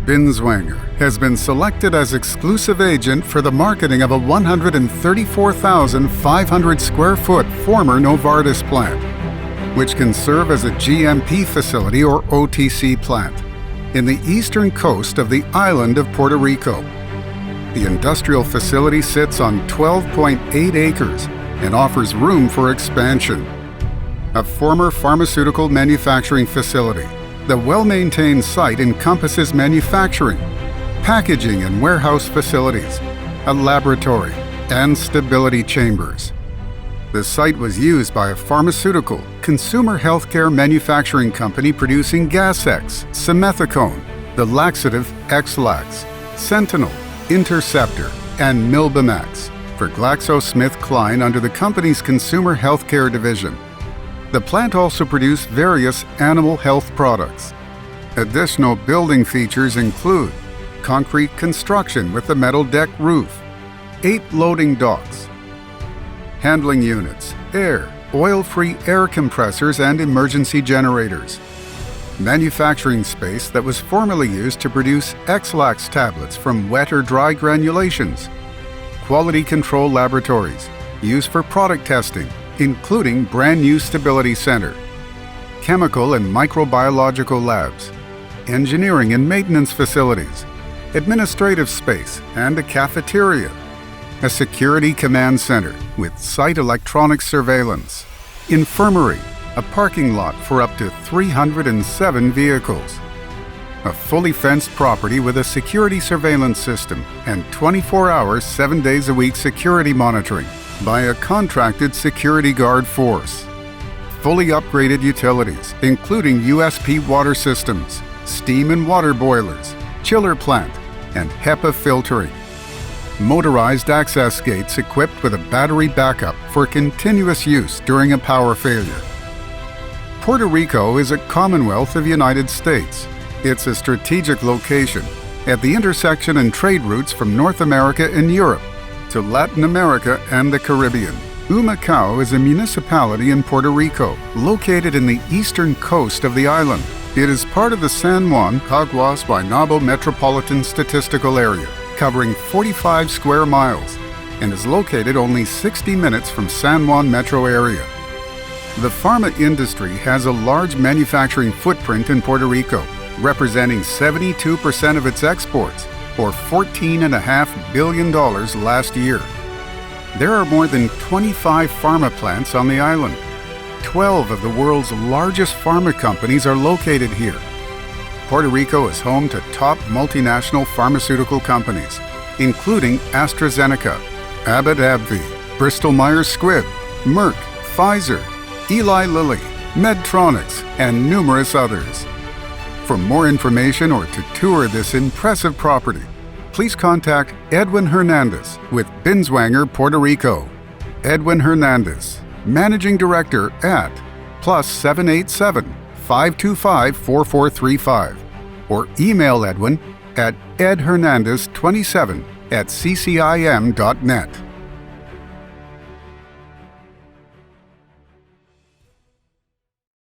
Binswanger has been selected as exclusive agent for the marketing of a 134,500 square foot former Novartis plant, which can serve as a GMP facility or OTC plant in the eastern coast of the island of Puerto Rico. The industrial facility sits on 12.8 acres and offers room for expansion. A former pharmaceutical manufacturing facility, the well-maintained site encompasses manufacturing, packaging and warehouse facilities, a laboratory, and stability chambers. The site was used by a pharmaceutical, consumer healthcare manufacturing company producing Gas-X, Simethicone, the laxative X-Lax, Sentinel, Interceptor, and Milbemax for GlaxoSmithKline under the company's consumer healthcare division. The plant also produced various animal health products. Additional building features include concrete construction with a metal deck roof, 8 loading docks, handling units, air, oil-free air compressors, and emergency generators. Manufacturing space that was formerly used to produce X-Lax tablets from wet or dry granulations. Quality control laboratories used for product testing, including brand new stability center, chemical and microbiological labs, engineering and maintenance facilities, administrative space and a cafeteria, a security command center with site electronic surveillance, infirmary, a parking lot for up to 307 vehicles, a fully fenced property with a security surveillance system and 24-hour, 7 days a week security monitoring by a contracted security guard force. Fully upgraded utilities, including USP water systems, steam and water boilers, chiller plant, and HEPA filtering. Motorized access gates equipped with a battery backup for continuous use during a power failure. Puerto Rico is a Commonwealth of United States. It's a strategic location at the intersection and trade routes from North America and Europe to Latin America and the Caribbean. Humacao is a municipality in Puerto Rico, located in the eastern coast of the island. It is part of the San Juan Caguas Guaynabo Metropolitan Statistical Area, covering 45 square miles, and is located only 60 minutes from San Juan metro area. The pharma industry has a large manufacturing footprint in Puerto Rico, representing 72% of its exports, or $14.5 billion last year. There are more than 25 pharma plants on the island. 12 of the world's largest pharma companies are located here. Puerto Rico is home to top multinational pharmaceutical companies, including AstraZeneca, Abbott AbbVie, Bristol Myers Squibb, Merck, Pfizer, Eli Lilly, Medtronic, and numerous others. For more information or to tour this impressive property, please contact Edwin Hernandez with Binswanger Puerto Rico. Edwin Hernandez, Managing Director at +787 525 4435, or email Edwin at edhernandez27@ccim.net.